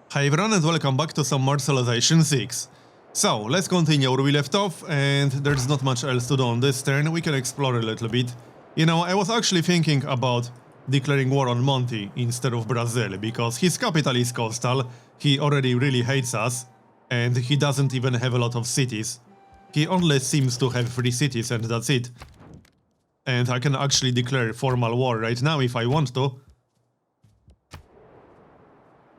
Hi everyone and welcome back to some more Civilization 6. So, let's continue where we left off, and there's not much else to do on this turn. We can explore a little bit. You know, I was actually thinking about declaring war on Monty instead of Brazil, because his capital is coastal, he already really hates us, and he doesn't even have a lot of cities. He only seems to have 3 cities and that's it. And I can actually declare formal war right now if I want to.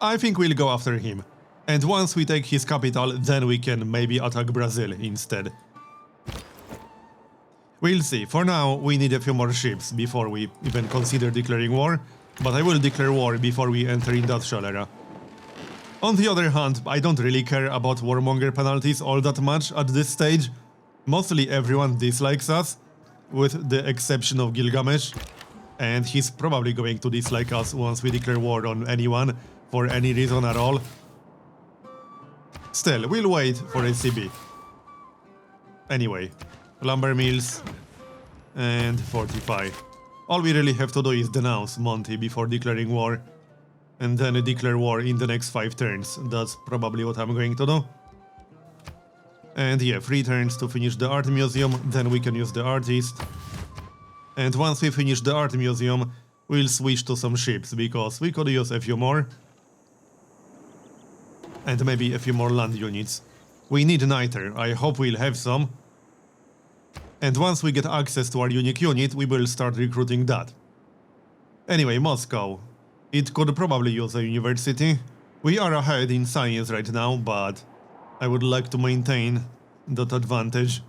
I think we'll go after him. And once we take his capital, then we can maybe attack Brazil instead. We'll see. For now, we need a few more ships before we even consider declaring war, but I will declare war before we enter industrial era. On the other hand, I don't really care about warmonger penalties all that much at this stage. Mostly everyone dislikes us, with the exception of Gilgamesh, and he's probably going to dislike us once we declare war on anyone, for any reason at all. Still, we'll wait for a CB. Anyway, lumber mills and fortify. All we really have to do is denounce Monty before declaring war, and then declare war in the next 5 turns. That's probably what I'm going to do. And yeah, 3 turns to finish the art museum, then we can use the artist. And once we finish the art museum, we'll switch to some ships, because we could use a few more. And maybe a few more land units. We need niter, I hope we'll have some. And once we get access to our unique unit, we will start recruiting that. Anyway, Moscow. It could probably use a university. We are ahead in science right now, but I would like to maintain that advantage.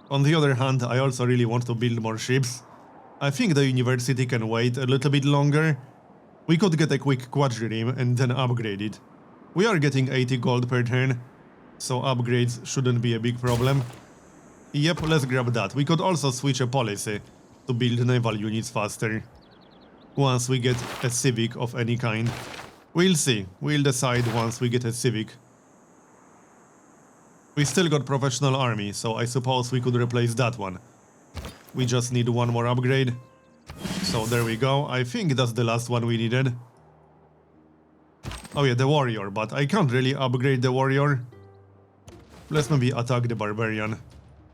On the other hand, I also really want to build more ships. I think the university can wait a little bit longer. We could get a quick quadrireme and then upgrade it. We are getting 80 gold per turn, so upgrades shouldn't be a big problem. Yep, let's grab that. We could also switch a policy to build naval units faster. Once we get a civic of any kind. We'll see. We'll decide once we get a civic. We still got professional army, so I suppose we could replace that one. We just need one more upgrade. So there we go. I think that's the last one we needed. Oh yeah, the warrior, but I can't really upgrade the warrior. Let's maybe attack the barbarian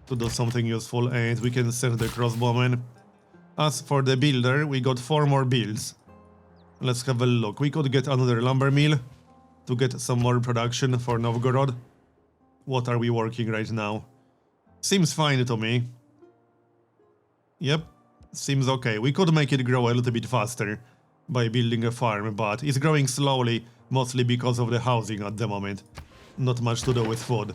to do something useful, and we can send the crossbowman. As for the builder, we got 4 more builds. Let's have a look. We could get another lumber mill to get some more production for Novgorod. What are we working right now? Seems fine to me. Yep, seems okay. We could make it grow a little bit faster by building a farm, but it's growing slowly, mostly because of the housing at the moment. Not much to do with food.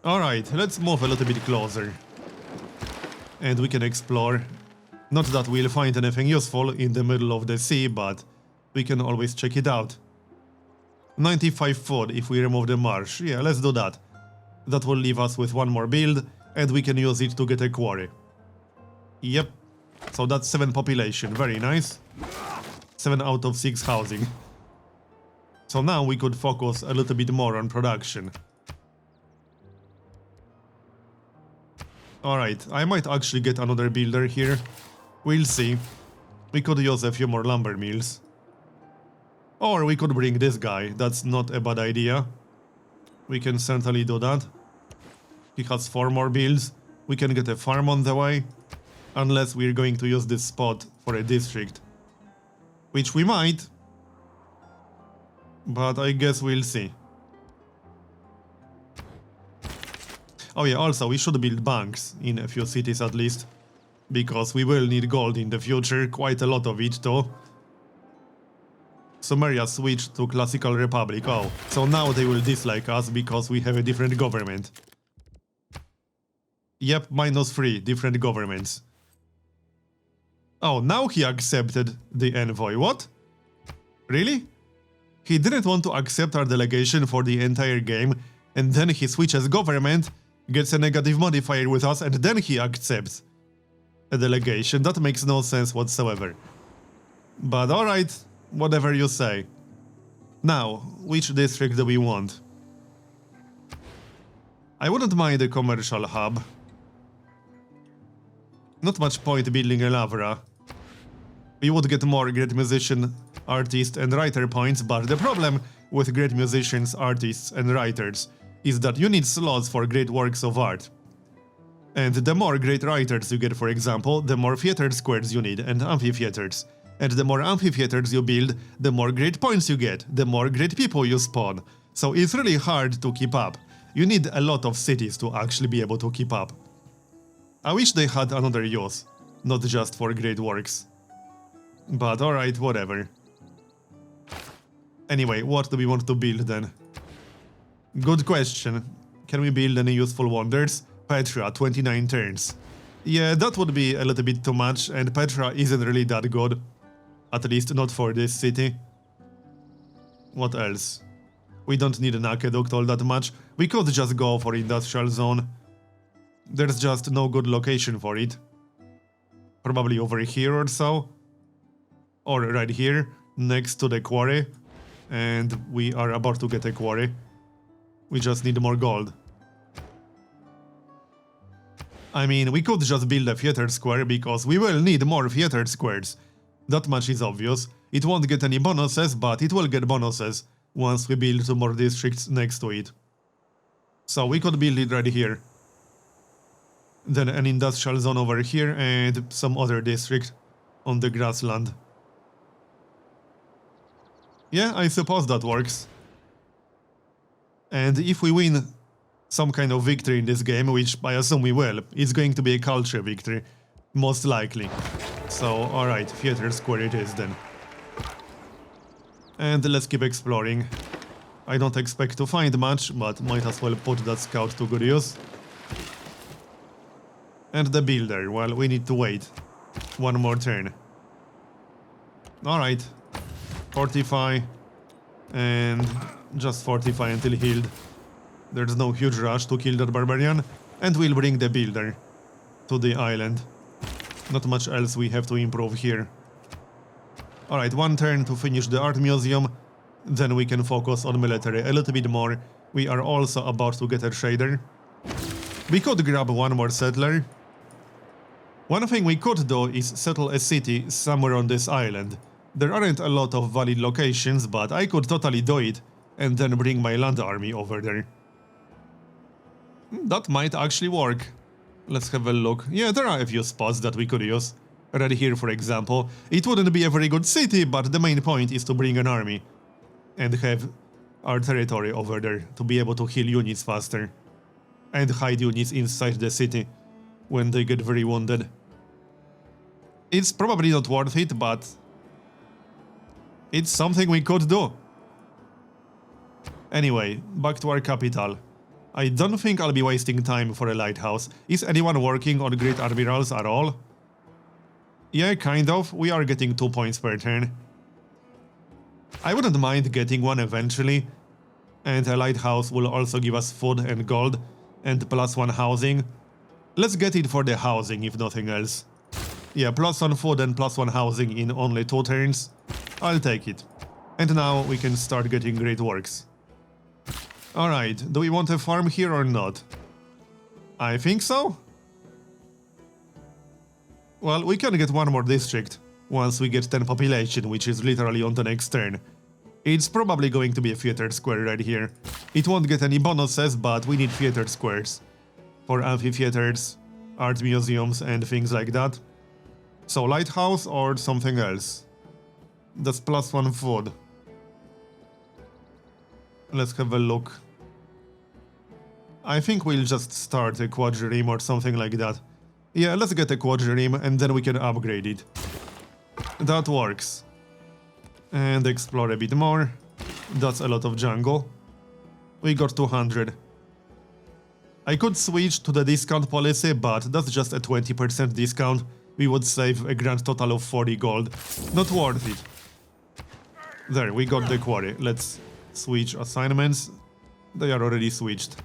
Alright, let's move a little bit closer. And we can explore. Not that we'll find anything useful in the middle of the sea, but we can always check it out. 95 food if we remove the marsh. Yeah, let's do that. That will leave us with 1 more build, and we can use it to get a quarry. Yep. So that's 7 population, very nice. 7 out of 6 housing. So now we could focus a little bit more on production. Alright, I might actually get another builder here. We'll see. We could use a few more lumber mills. Or we could bring this guy, that's not a bad idea. We can certainly do that. He has 4 more builds. We can get a farm on the way. Unless we're going to use this spot for a district. Which we might. But I guess we'll see. Oh yeah, also we should build banks in a few cities at least. Because we will need gold in the future, quite a lot of it too. Sumeria switched to Classical Republic. Oh, so now they will dislike us because we have a different government. Yep, -3, different governments. Oh, now he accepted the envoy. What? Really? He didn't want to accept our delegation for the entire game, and then he switches government, gets a negative modifier with us, and then he accepts a delegation. That makes no sense whatsoever. But alright, whatever you say. Now, which district do we want? I wouldn't mind a commercial hub. Not much point building a Lavra. We would get more great musician artist and writer points, but the problem with great musicians, artists and writers is that you need slots for great works of art. And the more great writers you get, for example, the more theater squares you need and amphitheaters. And the more amphitheaters you build, the more great points you get, the more great people you spawn. So it's really hard to keep up. You need a lot of cities to actually be able to keep up. I wish they had another use, not just for great works. But alright, whatever. Anyway, what do we want to build then? Good question. Can we build any useful wonders? Petra, 29 turns. Yeah, that would be a little bit too much, and Petra isn't really that good. At least not for this city. What else? We don't need an aqueduct all that much. We could just go for industrial zone. There's just no good location for it. Probably over here or so. Or right here, next to the quarry. And we are about to get a quarry. We just need more gold. I mean, we could just build a theater square because we will need more theater squares. That much is obvious. It won't get any bonuses, but it will get bonuses once we build 2 more districts next to it. So we could build it right here. Then an industrial zone over here and some other district on the grassland. Yeah, I suppose that works. And if we win some kind of victory in this game, which I assume we will, it's going to be a culture victory, most likely. So, alright, theater square it is then. And let's keep exploring. I don't expect to find much, but might as well put that scout to good use. And the builder, well, we need to wait 1 more turn. Alright. Fortify. And just fortify until healed. There's no huge rush to kill that barbarian. And we'll bring the builder to the island. Not much else we have to improve here. Alright, 1 turn to finish the art museum. Then we can focus on military a little bit more. We are also about to get a trader. We could grab 1 more settler. One thing we could do is settle a city somewhere on this island. There aren't a lot of valid locations, but I could totally do it and then bring my land army over there. That might actually work. Let's have a look. Yeah, there are a few spots that we could use. Right here, for example. It wouldn't be a very good city, but the main point is to bring an army and have our territory over there to be able to heal units faster and hide units inside the city when they get very wounded. It's probably not worth it, but it's something we could do. Anyway, back to our capital. I don't think I'll be wasting time for a lighthouse. Is anyone working on great admirals at all? Yeah, kind of. We are getting 2 points per turn. I wouldn't mind getting one eventually. And a lighthouse will also give us food and gold and +1 housing. Let's get it for the housing, if nothing else. Yeah, +1 food and +1 housing in only 2 turns. I'll take it. And now we can start getting great works. Alright, do we want a farm here or not? I think so. Well, we can get 1 more district once we get 10 population, which is literally on the next turn. It's probably going to be a theater square right here. It won't get any bonuses, but we need theater squares for amphitheaters, art museums and things like that. So lighthouse or something else. That's +1 food. Let's have a look. I think we'll just start a quadrireme or something like that. Yeah, let's get a quadrireme and then we can upgrade it. That works. And explore a bit more. That's a lot of jungle. We got 200. I could switch to the discount policy, but that's just a 20% discount. We would save a grand total of 40 gold. Not worth it. There, we got the quarry. Let's switch assignments. They are already switched.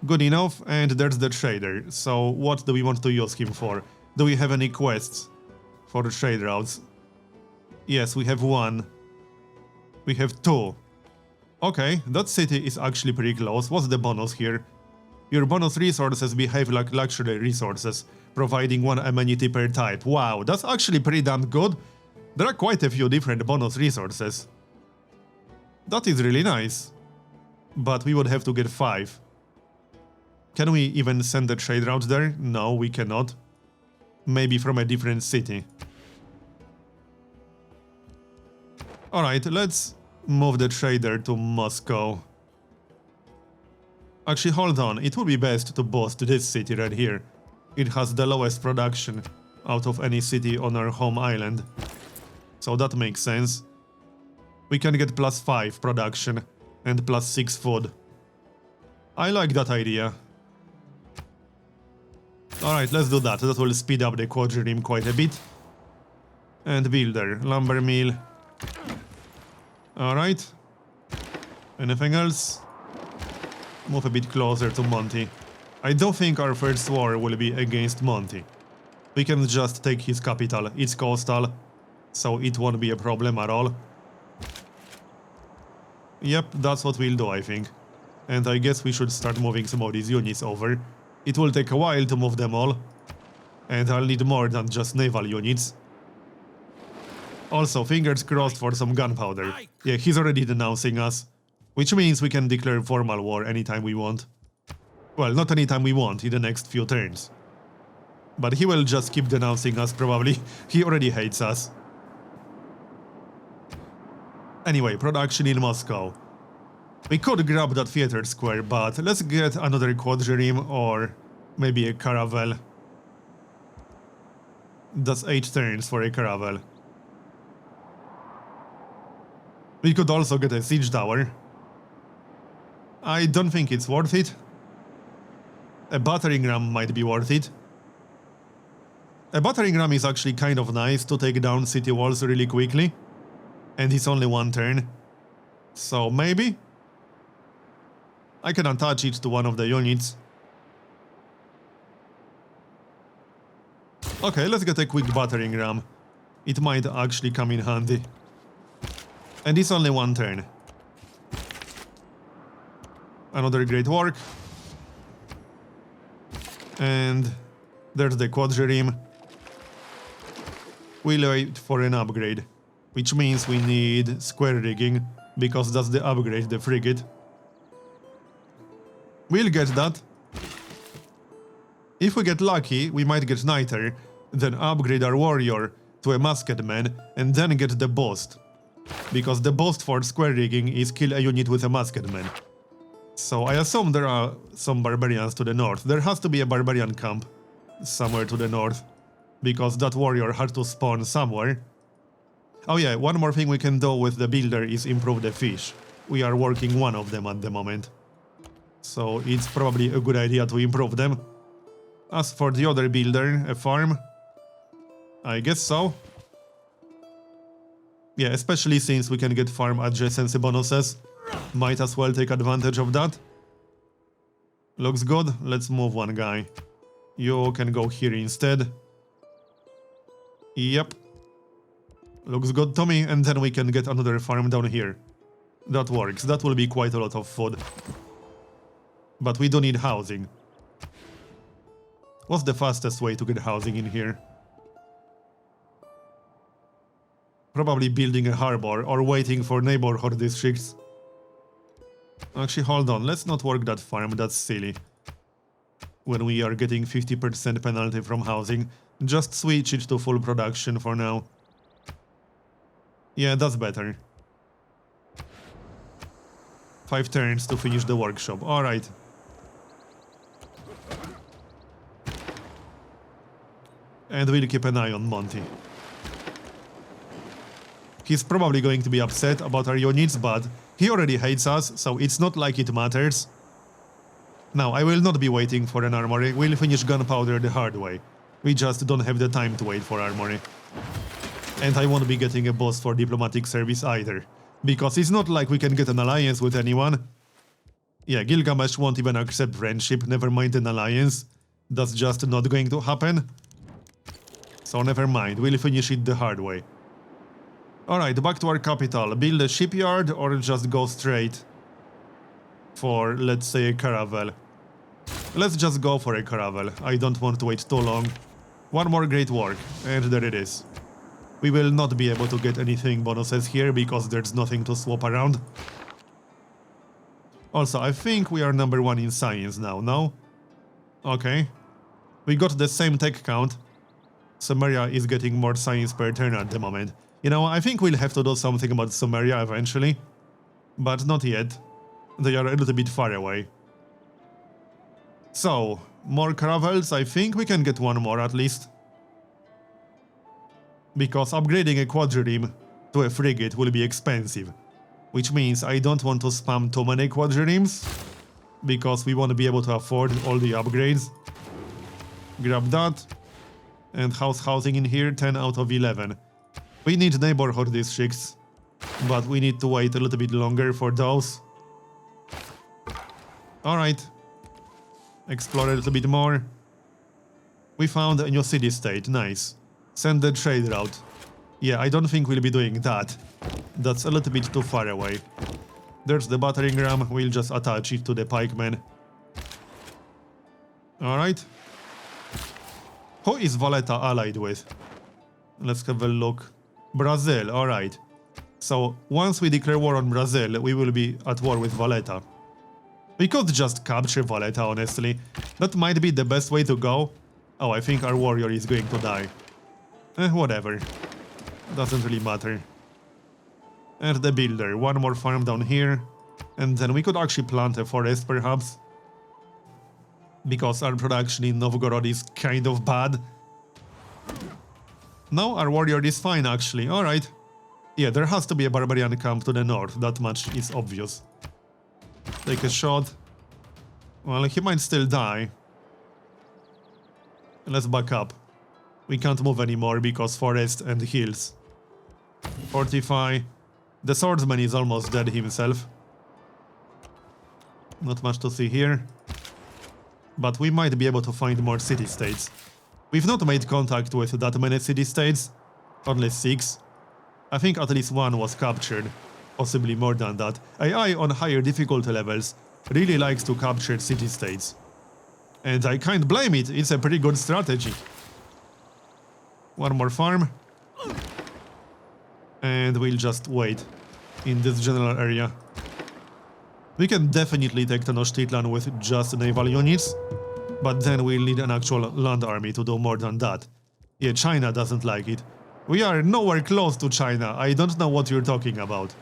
Good enough, and there's the trader. So what do we want to use him for? Do we have any quests for the trade routes? Yes, we have 1. We have 2. Okay, that city is actually pretty close. What's the bonus here? Your bonus resources behave like luxury resources, providing 1 amenity per type. Wow, that's actually pretty damn good. There are quite a few different bonus resources. That is really nice. But we would have to get 5. Can we even send a trade route there? No, we cannot. Maybe from a different city. Alright, let's move the trader to Moscow. Actually, hold on. It would be best to boost this city right here. It has the lowest production out of any city on our home island. So that makes sense. We can get +5 production and +6 food. I like that idea. Alright, let's do that. That will speed up the quadrireme quite a bit. And builder, lumber mill. Alright. Anything else? Move a bit closer to Monty. I don't think our first war will be against Monty. We can just take his capital. It's coastal, so it won't be a problem at all. Yep, that's what we'll do, I think. And I guess we should start moving some of these units over. It will take a while to move them all. And I'll need more than just naval units. Also, fingers crossed for some gunpowder. Yeah, he's already denouncing us. Which means we can declare formal war anytime we want. Well, not anytime we want, in the next few turns. But he will just keep denouncing us, probably. He already hates us. Anyway, production in Moscow. We could grab that theater square, but let's get another quadrireme or maybe a caravel. That's 8 turns for a caravel. We could also get a siege tower. I don't think it's worth it. A battering ram might be worth it. A battering ram is actually kind of nice to take down city walls really quickly. And it's only 1 turn. So maybe? I can attach it to one of the units. Okay, let's get a quick battering ram. It might actually come in handy. And it's only 1 turn. Another great work. And there's the quadrireme. We'll wait for an upgrade. Which means we need square rigging, because that's the upgrade, the frigate. We'll get that. If we get lucky, we might get Niter, then upgrade our warrior to a musketman, and then get the boost. Because the boost for square rigging is kill a unit with a musketman. So I assume there are some barbarians to the north. There has to be a barbarian camp somewhere to the north, because that warrior had to spawn somewhere. Oh yeah, one more thing we can do with the builder is improve the fish. We are working one of them at the moment. So it's probably a good idea to improve them. As for the other builder, a farm, I guess so. Yeah, especially since we can get farm adjacency bonuses. Might as well take advantage of that. Looks good, let's move one guy. You can go here instead. Yep. Looks good to me, and then we can get another farm down here. That works, that will be quite a lot of food. But we do need housing. What's the fastest way to get housing in here? Probably building a harbor or waiting for neighborhood districts. Actually, hold on, let's not work that farm, that's silly. When we are getting 50% penalty from housing, just switch it to full production for now. Yeah, that's better. 5 turns to finish the workshop, alright. And we'll keep an eye on Monty. He's probably going to be upset about our units, but he already hates us, so it's not like it matters. Now, I will not be waiting for an armory, we'll finish gunpowder the hard way. We just don't have the time to wait for armory. And I won't be getting a boss for diplomatic service either, because it's not like we can get an alliance with anyone. Yeah, Gilgamesh won't even accept friendship, never mind an alliance. That's just not going to happen. So never mind, we'll finish it the hard way. Alright, back to our capital. Build a shipyard or just go straight for, let's say, a caravel. Let's just go for a caravel. I don't want to wait too long. One more great work, and there it is. We will not be able to get anything bonuses here because there's nothing to swap around. Also, I think we are number 1 in science now, no? Okay. We got the same tech count. Sumeria is getting more science per turn at the moment. You know, I think we'll have to do something about Sumeria eventually. But not yet. They are a little bit far away. So, more caravels, I think we can get one more at least. Because upgrading a quadrireme to a frigate will be expensive. Which means I don't want to spam too many quadriremes. Because we won't be able to afford all the upgrades. Grab that. And housing in here, 10 out of 11. We need neighborhood districts. But we need to wait a little bit longer for those. Alright. Explore a little bit more. We found a new city-state, nice. Send the trade route. Yeah, I don't think we'll be doing that. That's a little bit too far away. There's the battering ram, we'll just attach it to the pikemen. Alright. Who is Valletta allied with? Let's have a look. Brazil, alright. So, once we declare war on Brazil, we will be at war with Valletta. We could just capture Valletta, honestly. That might be the best way to go. Oh, I think our warrior is going to die. Whatever. Doesn't really matter. And the builder, one more farm down here. And then we could actually plant a forest, perhaps. Because our production in Novgorod is kind of bad. No, our warrior is fine, actually. Alright. Yeah, there has to be a barbarian camp to the north. That much is obvious. Take a shot. Well, he might still die. Let's back up. We can't move anymore because forest and hills. Fortify. The swordsman is almost dead himself. Not much to see here. But we might be able to find more city-states. We've not made contact with that many city-states. Only 6. I think at least 1 was captured. Possibly more than that. AI on higher difficulty levels really likes to capture city-states. And I can't blame it, it's a pretty good strategy. One more farm. And we'll just wait in this general area. We can definitely take Tenochtitlan with just naval units, but then we'll need an actual land army to do more than that. Yeah, China doesn't like it. We are nowhere close to China, I don't know what you're talking about.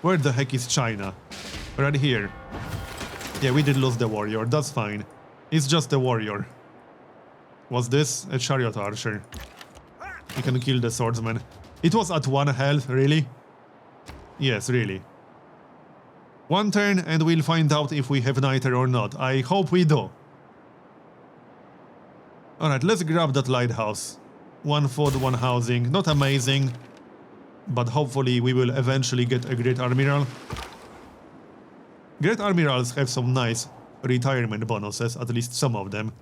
Where the heck is China? Right here. Yeah, we did lose the warrior, that's fine. It's just a warrior. What's this? A chariot archer. You can kill the swordsman. It was at 1 health, really? Yes, really. 1 turn and we'll find out if we have niter or not. I hope we do. Alright, let's grab that lighthouse. 1 food, 1 housing. Not amazing. But hopefully we will eventually get a Great Admiral. Great Admirals have some nice retirement bonuses, at least some of them.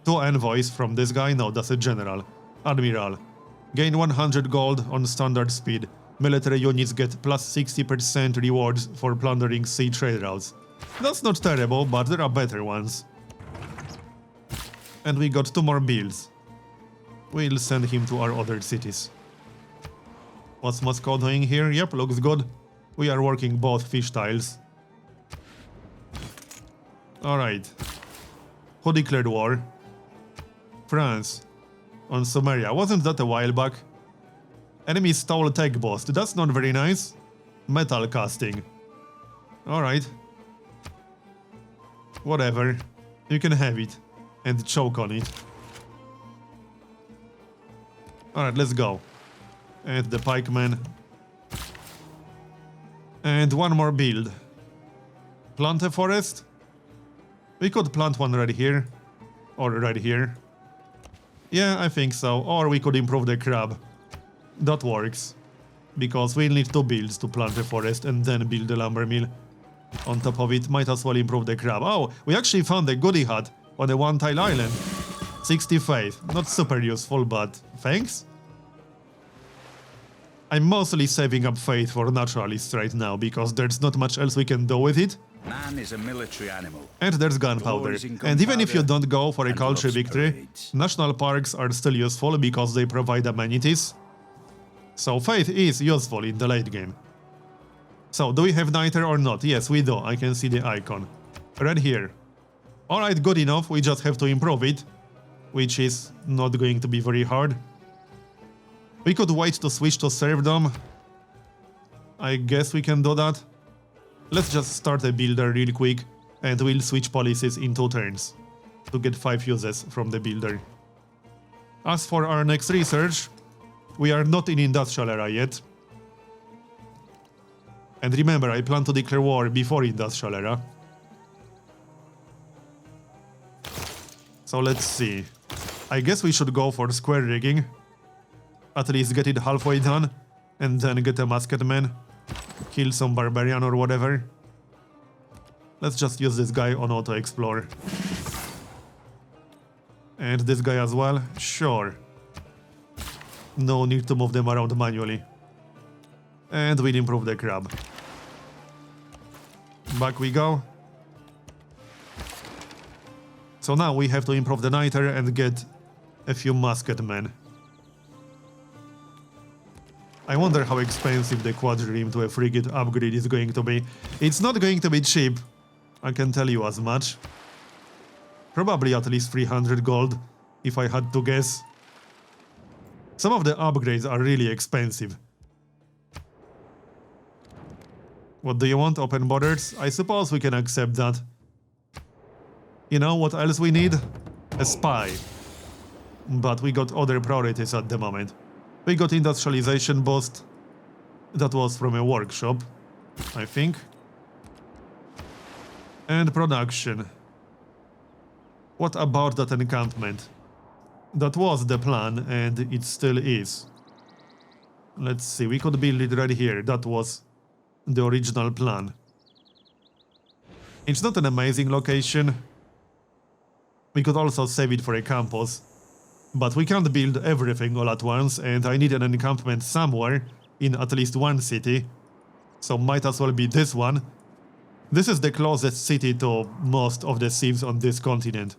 2 envoys from this guy, no, that's a general. Admiral. Gain 100 gold on standard speed. Military units get plus 60% rewards for plundering sea trade routes. That's not terrible, but there are better ones. And we got 2 more builds. We'll send him to our other cities. What's Moscow doing here? Yep, looks good. We are working both fish tiles. Alright. Who declared war? France. On Sumeria. Wasn't that a while back? Enemy stole tech boost. That's not very nice. Metal casting. Alright. Whatever. You can have it. And choke on it. Alright, let's go. And the pikemen. And 1 more build. Plant a forest? We could plant one right here. Or right here. Yeah, I think so. Or we could improve the crab. That works. Because we'll need 2 builds to plant a forest and then build the lumber mill. On top of it, might as well improve the crab. Oh, we actually found a goodie hut on a 1-tile island. 60 faith. Not super useful, but thanks. I'm mostly saving up faith for naturalists right now, because there's not much else we can do with it. Man is a military animal. And there's gunpowder. Glories in And even if you gunpowder don't go for a and culture loves victory, parades. national parks are still useful because they provide amenities. So faith is useful in the late game. So, do we have niter or not? Yes, we do. I can see the icon. Right here. Alright, good enough. We just have to improve it, which is not going to be very hard. We could wait to switch to serfdom. I guess we can do that. Let's just start a builder real quick, and we'll switch policies in 2 turns to get 5 uses from the builder. As for our next research, we are not in industrial era yet. And remember, I plan to declare war before industrial era. So let's see. I guess we should go for square rigging. At least get it halfway done, and then get a musketman. Kill some barbarian or whatever. Let's just use this guy on auto-explore. And this guy as well? Sure. No need to move them around manually. And we'll improve the crab. Back we go. So now we have to improve the niter and get a few musketmen. I wonder how expensive the quadrireme to a frigate upgrade is going to be. It's not going to be cheap, I can tell you as much. Probably at least 300 gold, if I had to guess. Some of the upgrades are really expensive. What do you want? Open borders? I suppose we can accept that. You know what else we need? A spy. But we got other priorities at the moment. We got industrialization boost. That was from a workshop, I think. And production. What about that encampment? That was the plan, and it still is. Let's see, we could build it right here. That was the original plan. It's not an amazing location. We could also save it for a campus. But we can't build everything all at once, and I need an encampment somewhere in at least one city. So might as well be this one. This is the closest city to most of the civs on this continent.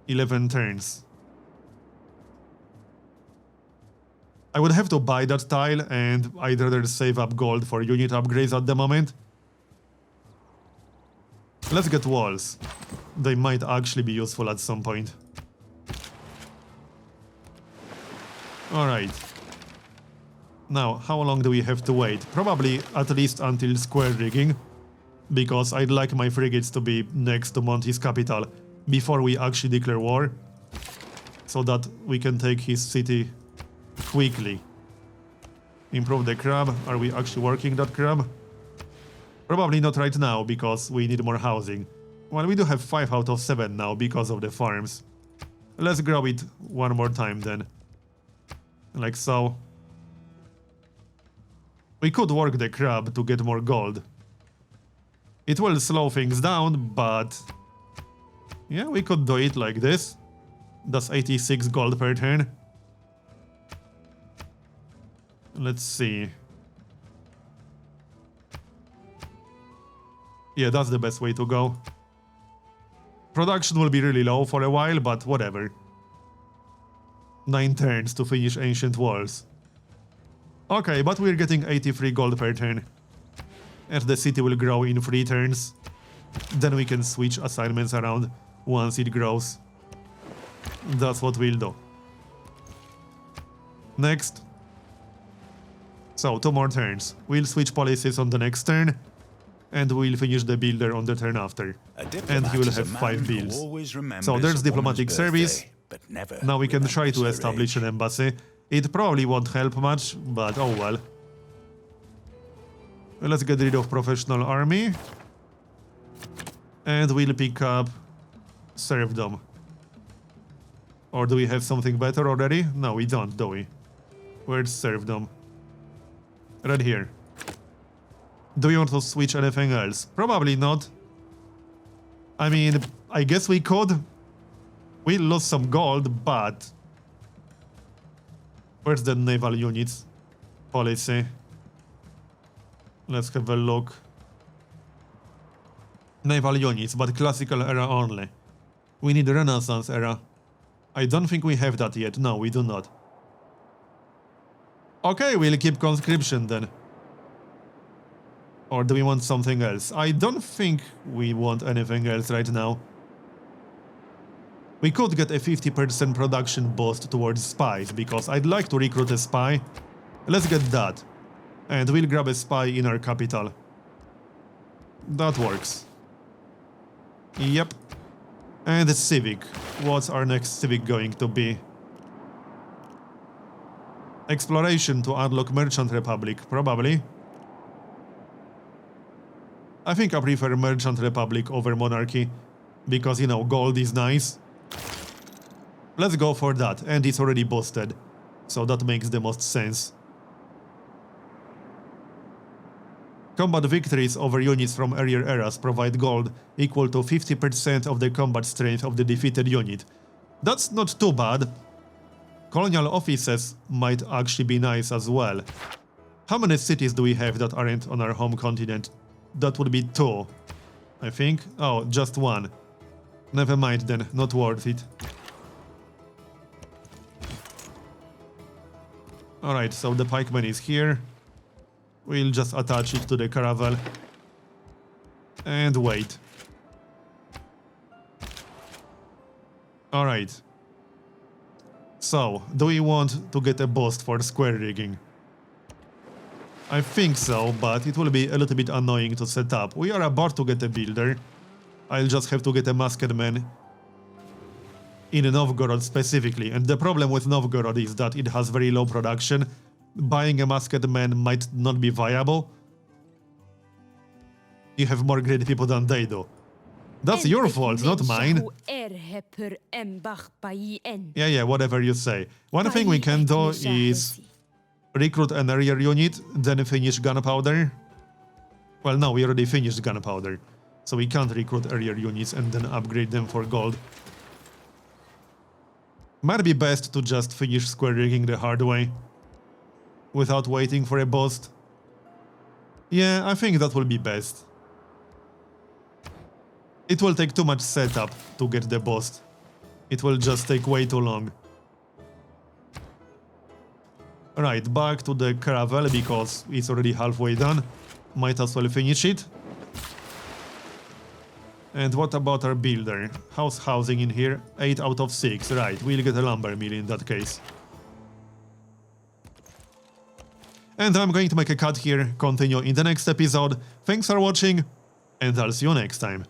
11 turns. I would have to buy that tile, and I'd rather save up gold for unit upgrades at the moment. Let's get walls. They might actually be useful at some point. Alright. Now, how long do we have to wait? Probably at least until square rigging, because I'd like my frigates to be next to Monty's capital before we actually declare war, so that we can take his city quickly. Improve the crab. Are we actually working that crab? Probably not right now, because we need more housing. Well, we do have 5 out of 7 now because of the farms. Let's grow it one more time then. Like so. We could work the crab to get more gold. It will slow things down, but... yeah, we could do it like this. That's 86 gold per turn. Let's see. Yeah, that's the best way to go. Production will be really low for a while, but whatever. 9 turns to finish ancient walls. Okay, but we're getting 83 gold per turn. And the city will grow in 3 turns. Then we can switch assignments around once it grows. That's what we'll do. Next. So, 2 more turns. We'll switch policies on the next turn. And we'll finish the builder on the turn after. And he will have 5 builds. So there's diplomatic service. Now we can try to establish an embassy. It probably won't help much, but oh well. Let's get rid of professional army. And we'll pick up serfdom. Or do we have something better already? No, we don't, do we? Where's serfdom? Right here. Do we want to switch anything else? Probably not. I mean, I guess we could. We lost some gold, but... where's the naval units policy? Let's have a look. Naval units, but classical era only. We need Renaissance era. I don't think we have that yet. No, we do not. Okay, we'll keep conscription then. Or do we want something else? I don't think we want anything else right now. We could get a 50% production boost towards spies, because I'd like to recruit a spy. Let's get that. And we'll grab a spy in our capital. That works. Yep. And a civic. What's our next civic going to be? Exploration to unlock Merchant Republic, probably. I think I prefer Merchant Republic over Monarchy, because, you know, gold is nice. Let's go for that, and it's already boosted, so that makes the most sense. Combat victories over units from earlier eras provide gold equal to 50% of the combat strength of the defeated unit. That's not too bad. Colonial offices might actually be nice as well. How many cities do we have that aren't on our home continent? That would be 2, I think. Oh, just 1. Never mind then, not worth it. Alright, so the pikeman is here. We'll just attach it to the caravel. And wait. Alright. So, do we want to get a boost for square rigging? I think so, but it will be a little bit annoying to set up. We are about to get a builder. I'll just have to get a masked man in Novgorod specifically, and the problem with Novgorod is that it has very low production. Buying a masked man might not be viable. You have more great people than they do. That's your fault, not mine. Yeah, whatever you say. One thing we can do is recruit an area unit, then finish gunpowder. Well, no, we already finished gunpowder, so we can't recruit area units and then upgrade them for gold. Might be best to just finish square rigging the hard way, without waiting for a boost. Yeah, I think that will be best. It will take too much setup to get the boost. It will just take way too long. Right, back to the caravel because it's already halfway done. Might as well finish it. And what about our builder? How's housing in here? 8 out of 6, right, we'll get a lumber mill in that case. And I'm going to make a cut here, continue in the next episode. Thanks for watching, and I'll see you next time.